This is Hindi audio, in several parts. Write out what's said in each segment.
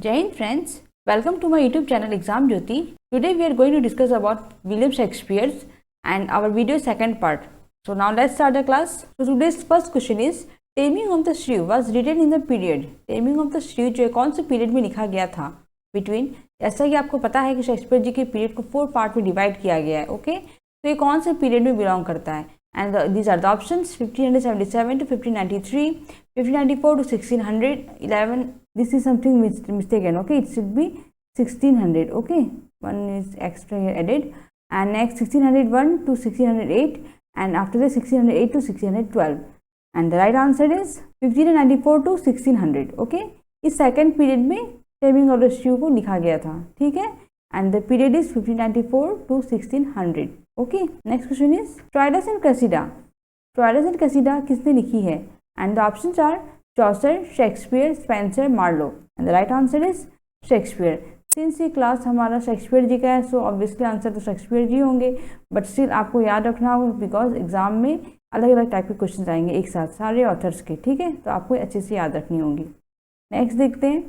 Jai Hind friends, welcome to my YouTube channel Exam Jyoti. Today we are going to discuss about William Shakespeare and our video second part. So now let's start the class. So today's first question is Taming of the Shrew was written in the period. Taming of the Shrew जो कौन से पीरियड में लिखा गया था? Between, जैसा कि आपको पता है कि शेक्सपियर जी के पीरियड को 4 पार्ट में डिवाइड किया गया है. ओके तो ये कौन से पीरियड में बिलोंग करता है? And these are the options 1577 to 1593, 1594 to 1611. This is something mistaken. Okay, it should be 1600. Okay, one is extra here added. And next 1601 to 1608, and after that 1608 to 1612. And the right answer is 1594 to 1600. Okay, इस second period में Taming of the Shrew को लिखा गया था. ठीक है, and the period is 1594 to 1600. Okay next question is Troilus and Cressida. Troilus and Cressida किसने लिखी है? And the options are Chaucer, Shakespeare, Spenser, Marlowe. And the right answer is Shakespeare. Since ये क्लास हमारा शेक्सपियर जी का है सो ऑब्वियसली आंसर तो शेक्सपियर जी होंगे, बट स्टिल आपको याद रखना होगा बिकॉज एग्जाम में अलग अलग टाइप के क्वेश्चन आएंगे एक साथ सारे ऑथर्स के. ठीक है, तो आपको अच्छे से याद रखनी होंगी. नेक्स्ट देखते हैं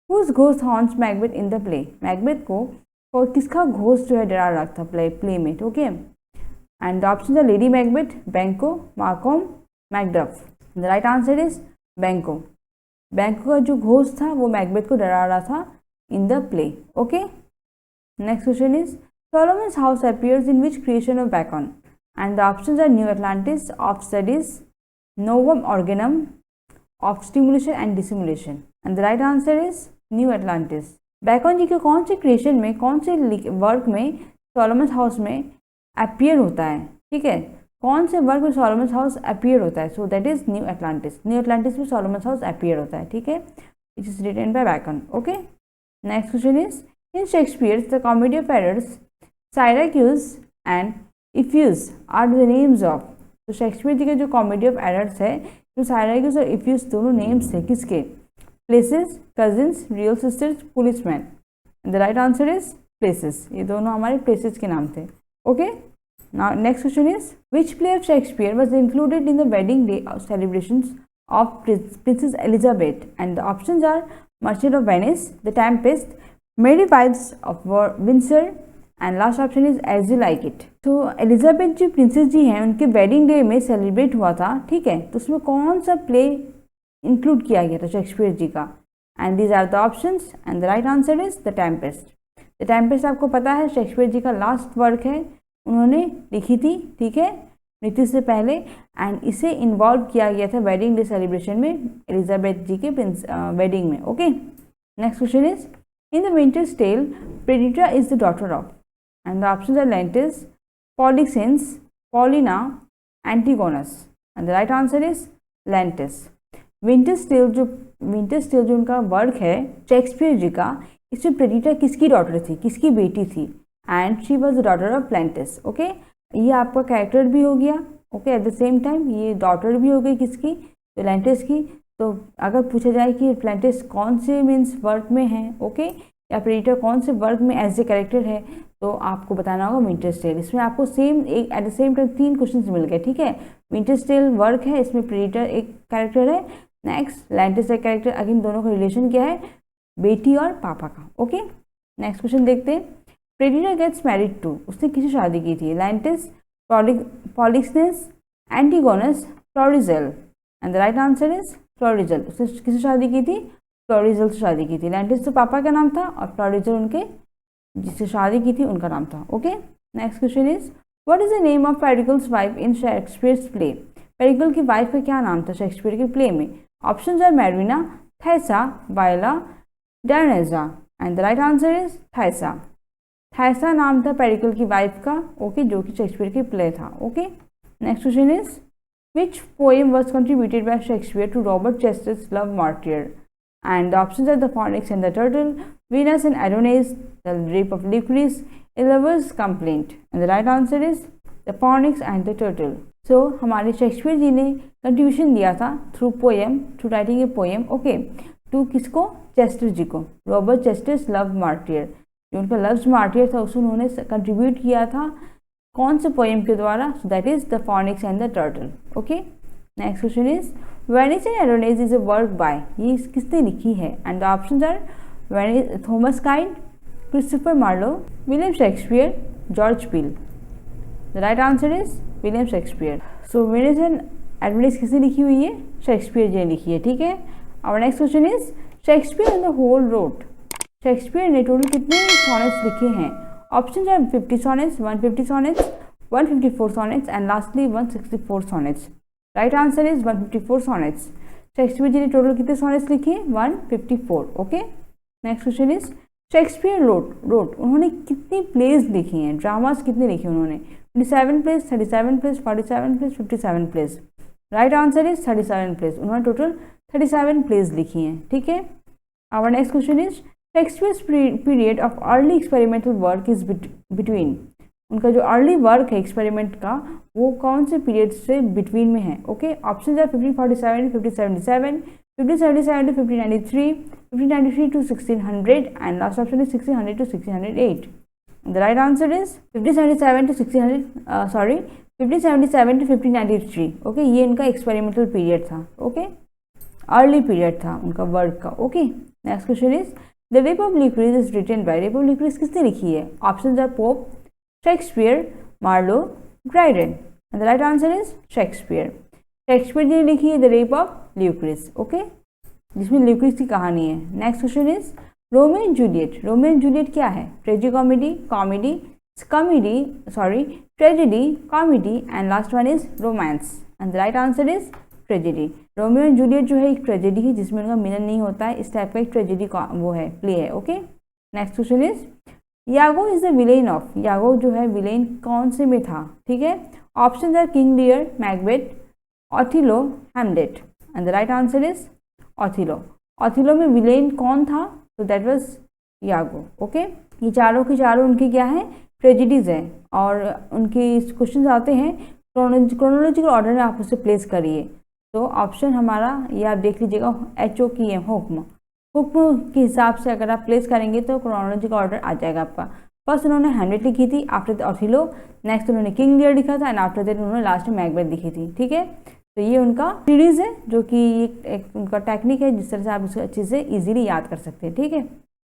whose ghost haunts Macbeth in the play. Macbeth को और किसका घोस्ट जो है डरा रहा था प्ले में. ओके एंड द ऑप्शन है Lady Macbeth, Banquo, Malcolm, Macduff. The right answer is Banquo. Banquo का जो घोस्ट था वो मैकबेथ को डरा रहा था in the play. Okay next question is Solomon's house appears in which creation of Bacon. And the options are New Atlantis, of studies, Novum Organum, of simulation and dissimulation. And the right answer is New Atlantis. Bacon ji के कौन से क्रिएशन में, कौन से वर्क में सोलोमन्स हाउस में अपीयर होता है? ठीक है, कौन से वर्क में सोलोमन्स हाउस अपीयर होता है? So that is New Atlantis. New Atlantis में सोलोमन्स हाउस अपीयर होता है. ठीक है, it is written by Bacon. Okay next question is in Shakespeare the Comedy of Errors, Syracuse and Ephesus are the names of. तो शेक्सपियर जी के जो कॉमेडी ऑफ एरर्स है तो साइराक्यूज और इफ्यूज दोनों नेम्स थे किसके? Places, cousins, real sisters, policeman. The right answer is places. ये दोनों हमारे प्लेसेस के नाम थे. Okay now next question is which play of Shakespeare was included in the wedding day celebrations of Princess Elizabeth. And the options are Merchant of Venice, the Tempest, Merry Wives of Windsor. And last option is As You Like It. तो एलिजाबेथ जो प्रिंसेस जी हैं उनके वेडिंग डे में सेलिब्रेट हुआ था. ठीक है, तो उसमें कौन सा प्ले इंक्लूड किया गया था शेक्सपियर जी का? And these are the options and the right answer is the Tempest. The Tempest आपको पता है शेक्सपियर जी का लास्ट वर्क है, उन्होंने लिखी थी. ठीक है, मृत्यु से पहले. एंड इसे इन्वॉल्व किया गया था वेडिंग डे सेलिब्रेशन में एलिजाबेथ जी के वेडिंग में. Okay next question is in the Winter's Tale Perdita is the daughter of. And the options are Leontes, Polixenes, Paulina, Antigonus. And the right answer is Leontes. Winter's Tale जो उनका वर्क है शेक्सपियर जी का, इसमें प्रेडिटा किसकी डॉटर थी, किसकी बेटी थी? And she was the daughter of Leontes. Okay ये आपका कैरेक्टर भी हो गया. Okay at the same time ये डॉटर भी हो गई किसकी? प्लेंटिस की. तो अगर पूछा जाए कि प्लेंटिस कौन से मीन्स वर्क में है ओके या प्रेडिटा कौन से वर्क में एज ए कैरेक्टर है, तो आपको बताना होगा विंटर्स टेल. इसमें आपको सेम एक at the same time 3 question मिल गए. ठीक है, विंटर्स टेल वर्क है, इसमें प्रेडिटा एक कैरेक्टर है. नेक्स्ट लेंटिस का कैरेक्टर. अगेन दोनों का रिलेशन क्या है? बेटी और पापा का. ओके नेक्स्ट क्वेश्चन देखते हैं प्रेडिटा गेट्स मैरिड टू. उसने किसी शादी की थी? Leontes, Polixenes, Antigonus, Florizel. And the right answer is Florizel. उसने किसी शादी की थी? फ्लोरिजेल से शादी की थी. लेंटिस तो पापा का नाम था और फ्लोरिजेल उनके जिससे शादी की थी उनका नाम था. Okay next question is what is the name of Pericles wife in Shakespeare's play. Pericles की वाइफ का क्या नाम था शेक्सपियर के प्ले में? Options are Marina, Thaisa, Viola, Dionyza. And the right answer is Thaisa. Thaisa नाम था पेरिकल की वाइफ का. ओके जो कि शेक्सपियर के प्ले था. Okay next question is which poem was contributed by Shakespeare to Robert Chester's Love's Martyr. And the options are the Phoenix and the Turtle, Venus and Adonis, the Rape of Lucrece, a Lover's Complaint. And the right answer is the Phoenix and the Turtle. So हमारे शेक्सपियर जी ने कंट्रीब्यूशन दिया था through poem, through writing a poem. Okay to किसको? चेस्टर जी को. रॉबर्ट चेस्टर्स लव मार्टियर जो उनका लव्स मार्टियर था उसे उन्होंने कंट्रीब्यूट किया था कौन से पोएम के द्वारा? So that is the Phoenix and the Turtle. Okay next question is Venus and Adonis is a work by. ये किसने लिखी है? And the options are Thomas Kyd, Christopher Marlowe, William Shakespeare, George Peele. The right answer is William Shakespeare. So Venus and advertise किसने लिखी हुई है? शेक्सपियर जी ने लिखी है, ठीक है। और next question is Shakespeare in the whole wrote, Shakespeare ने टोटल कितने सोनेट्स लिखे हैं? ऑप्शन है 50 sonnets, 150 sonnets, 154 sonnets and lastly 164 sonnets। Right answer is 154 sonnets। Shakespeare ji ने टोटल कितने सोनेट्स लिखे? 154। Okay. Next question is Shakespeare wrote उन्होंने कितनी प्लेज लिखी हैं? ड्रामास कितने लिखे उन्होंने? 27 plays, 37 plays, 47 plays, 57 plays. Right answer is 37 plays. उन्होंने टोटल 37 प्लेस लिखी हैं, ठीक है। Our next question is Shakespeare's period of early experimental work is between, उनका जो अर्ली वर्क है एक्सपेरिमेंट का वो कौन से पीरियड से बिटवीन में है? ओके। ऑप्शन है 1547 to 1577, 1577 to 1593, 1593 to 1600 and last option is 1600 to 1608। The right answer is 1577 to 1577 to 1593। Okay, ये इनका एक्सपेरिमेंटल पीरियड था। ओके, अर्ली पीरियड था उनका वर्क का। Okay. Next question is the Rape of Lucrece is written by, Rape of Lucrece किसने लिखी है? ऑप्शन है Pope, Shakespeare, Marlowe, Dryden. And the right answer is Shakespeare. Shakespeare ने लिखी है द रेप ऑफ ल्यूक्रेस, ओके, जिसमें ल्यूक्रेस की कहानी है। Next question is Romeo and Juliet, Romeo and Juliet क्या है? Tragicomedy, tragedy, comedy and last one is romance. And the right answer is tragedy. Romeo and Juliet जो है एक ट्रेजेडी है जिसमें उनका मिलन नहीं होता है, इस टाइप का एक ट्रेजेडी वो है, प्ले है। Okay. Next question is Iago is the villain of, Iago जो है विलेन कौन से में था? ठीक है। ऑप्शन है King Lear, Macbeth, Othello, Hamlet. And the right answer is Othello. Othello में विलेन कौन था? तो दैट वाज यागो। ओके। ये चारों की चारों उनकी क्या है? ट्रेजेडीज है और उनके क्वेश्चन आते हैं क्रोनोलॉजिकल ऑर्डर में, आप उसे प्लेस करिए। तो ऑप्शन हमारा ये आप देख लीजिएगा, HO की है, हुक्म के हिसाब से अगर आप प्लेस करेंगे तो क्रोनोलॉजिकल ऑर्डर आ जाएगा आपका। फर्स्ट उन्होंने हैमलेट लिखी थी, आफ्टर दैट ऑथिलो, नेक्स्ट उन्होंने किंग लियर लिखा था एंड आफ्टर दैट उन्होंने लास्ट में मैकबेथ लिखी थी। ठीक है, तो ये उनका सीरीज है जो कि एक उनका टेक्निक है जिस तरह से आप उसको अच्छे से इजीली याद कर सकते हैं। ठीक है।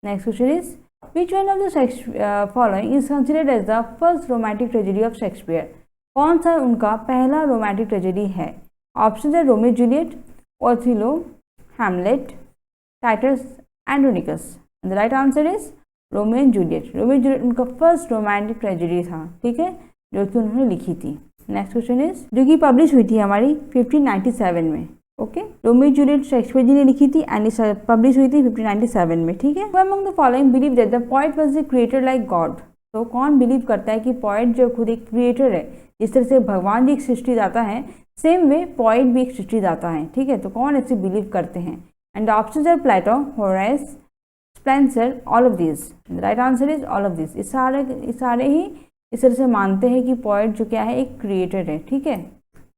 Next question is which one of the following is considered as the first romantic tragedy of Shakespeare? कौन सा उनका पहला रोमांटिक ट्रेजेडी है? ऑप्शन है Romeo Juliet, Othello, Hamlet, Titus, Andronicus. The right answer is Romeo and Juliet. Romeo Juliet उनका फर्स्ट रोमांटिक ट्रेजेडी था, ठीक है, जो कि उन्होंने लिखी थी। नेक्स्ट क्वेश्चन इज जो कि पब्लिश हुई थी हमारी 1597 में। Okay, Romeo Juliet Shakespeare ji ने लिखी थी एंड पब्लिश हुई थी 1597 में। ठीक है। Among the following believe that the poet was the creator like God. तो कौन बिलीव करता है कि पोएट जो खुद एक क्रिएटर है, जिस तरह से भगवान जी एक सृष्टि दाता है, सेम वे पोएट भी एक सृष्टि दाता है। ठीक है, तो कौन ऐसे बिलीव करते हैं? And the options are Plato, Horace, Spenser, all of this. The right answer is all of this. इस सारे ही इस तरह से मानते हैं कि पोएट जो क्या है एक क्रिएटर है। ठीक है।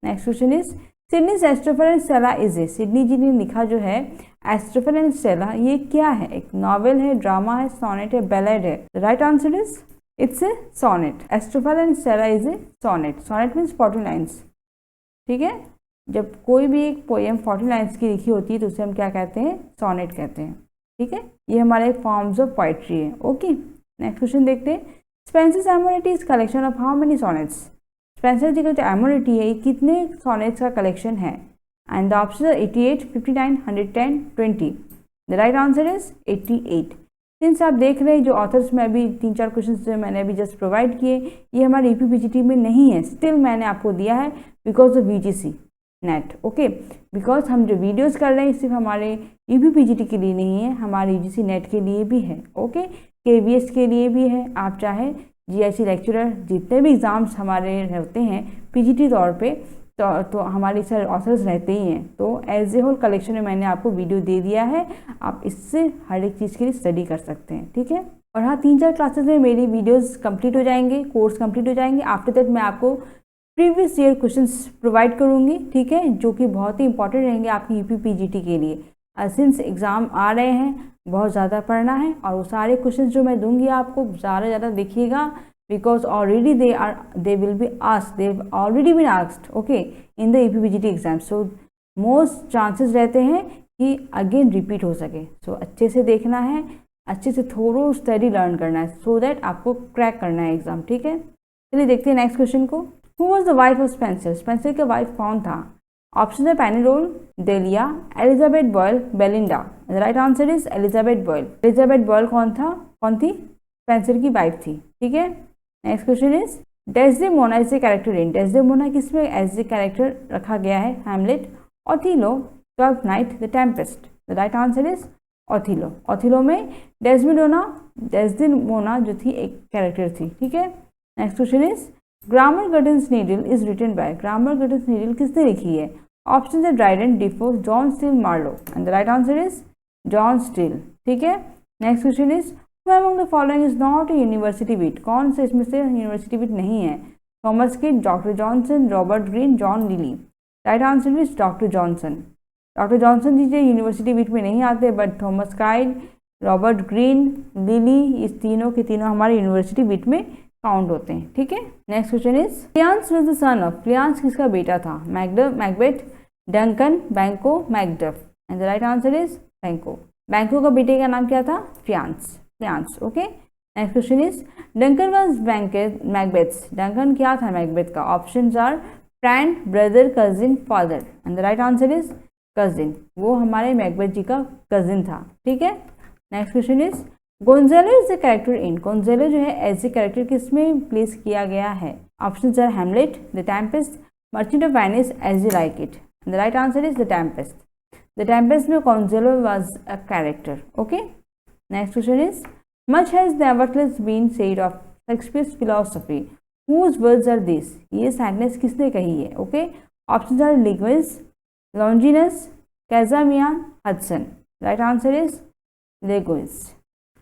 Next question is Sidney Astrophel and Stella is a. Sidney ji ने लिखा जो है एस्ट्रोफर एंड स्टेला, ये क्या है? एक नॉवेल है, ड्रामा है, सोनेट है, बैलेड है? The right answer is it's a sonnet. Astrophel and Stella is a sonnet. Sonnet means 40 lines. ठीक है, जब कोई भी एक पोएम 40 लाइन्स की लिखी होती है तो उसे हम क्या कहते हैं? सोनेट कहते हैं। ठीक है, ये हमारे फॉर्म्स ऑफ पोएट्री है। ओके। नेक्स्ट क्वेश्चन देखते हैं। Spenser's Amoretti is collection of how many sonnets? Spenser ji का जो एमोरिटी है ये कितने सोनेट्स का कलेक्शन है? एंड द ऑप्शन है 88, 59, 110, 20। The right answer is 88। Since आप देख रहे हैं जो ऑथर्स में अभी 3-4 क्वेश्चन जो मैंने अभी जस्ट प्रोवाइड किए, ये हमारे EPPGT में नहीं है, स्टिल मैंने आपको दिया है because of VGC net. Okay, because हम जो वीडियोस कर रहे हैं सिर्फ हमारे EPPGT के लिए नहीं है, हमारे UGC नेट के लिए भी है। ओके, KVS के लिए भी है। आप चाहे GIC लेक्चरर जितने भी एग्ज़ाम्स हमारे रहते हैं PGT तौर पे तो हमारे सर ऑथर्स रहते ही हैं। तो एज ए होल कलेक्शन में मैंने आपको वीडियो दे दिया है, आप इससे हर एक चीज़ के लिए स्टडी कर सकते हैं। ठीक है। और हाँ, 3-4 क्लासेस में मेरी वीडियोस कंप्लीट हो जाएंगे, कोर्स कंप्लीट हो जाएंगे। आफ्टर दैट मैं आपको प्रीवियस ईयर क्वेश्चंस प्रोवाइड करूँगी, ठीक है, जो कि बहुत ही इंपॉर्टेंट रहेंगे आपकी EPPGT के लिए। सिंस एग्ज़ाम आ रहे हैं, बहुत ज़्यादा पढ़ना है और वो सारे क्वेश्चन जो मैं दूंगी आपको ज़्यादा देखिएगा, because already they will be asked, they've already been asked, okay, in the EPPGT exam. So most chances रहते हैं कि अगेन रिपीट हो सके। सो अच्छे से देखना है, अच्छे से थोरो स्टडी लर्न करना है सो दैट आपको क्रैक करना है एग्जाम, ठीक है। चलिए देखते हैं नेक्स्ट क्वेश्चन को। Who was the wife of Spenser, Spenser के वाइफ कौन था? ऑप्शन है Penelope, Delia, Elizabeth Boyle, Belinda. The right answer is Elizabeth Boyle. Elizabeth Boyle कौन थी? स्पेंसर की वाइफ थी, ठीक है। Next question is Desdemona is a character in, Desdemona किसमें एज ए कैरेक्टर रखा गया है? Hamlet, Othello, Twelfth Night, the Tempest. The right answer is Othello. Othello में डेस्डेमोना जो थी एक कैरेक्टर थी, ठीक है। Next question is Gammer Gurton's Needle is written by, Gammer Gurton's Needle किसने लिखी है? ऑप्शन है Dryden, Defoe, John Steele, Marlowe. And the right answer is John Steele, ठीक है। Next question is who among the following is not a university wit, कौन से इसमें से यूनिवर्सिटी विट नहीं है? Thomas Kyd, doctor Johnson, Robert Greene, John Lyly. Right answer is doctor Johnson. Doctor Johnson ji university wit में नहीं आते, but Thomas Kyd, Robert Greene, Lyly, इस तीनों के तीनों हमारे यूनिवर्सिटी विट में काउंट होते हैं, ठीक है। Next question is Fleance was the son of, Fleance किसका बेटा था? Macbeth, Duncan, Banquo, Macduff. And the right answer is Banquo. Banquo का बेटे का नाम क्या था? Fleance, okay. Next question is Duncan was Macbeth's, Duncan क्या था मैकबेथ का? Options are friend, brother, cousin, father. And the right answer is cousin, वो हमारे मैकबेथ जी का कजिन था, ठीक है। Next question is Gonzalo is the character in, Gonzalo जो है एज ए कैरेक्टर किसमें प्लेस किया गया है? Options are Hamlet, the Tempest, Merchant of Venice, As You Like It. The right answer is the Tempest. The Tempest में Gonzalo was a character, okay. Next question is much has nevertheless been said of Shakespeare's philosophy, whose words are this, ये सेंटेंस किसने कही है? Okay, options are Legouis, Longinus, Cazamian, Hudson. Right answer is Legouis.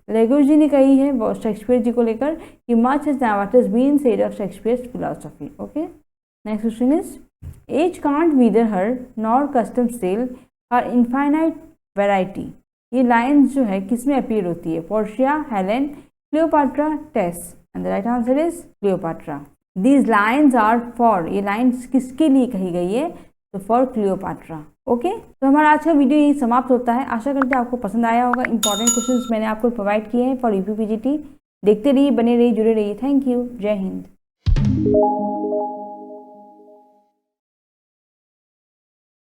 Legouis ji ने कही है वो शेक्सपियर जी को लेकर कि much has nevertheless been said of Shakespeare's philosophy, okay. Next question is age can't wither her nor custom stale her infinite variety, ये लाइन्स जो है किसमें अपीयर होती है? Portia, Helen, Cleopatra, Tess. And the right answer is Cleopatra. These lines are for, ये लाइन्स किसके लिए कही गई है? तो फॉर क्लियोपाट्रा, ओके। तो हमारा आज का वीडियो यही समाप्त होता है। आशा करते हैं आपको पसंद आया होगा। इंपॉर्टेंट क्वेश्चंस मैंने आपको प्रोवाइड किए हैं फॉर यूपी पीजीटी। देखते रहिए, बने रहिए, जुड़े रहिए। Thank you. जय हिंद।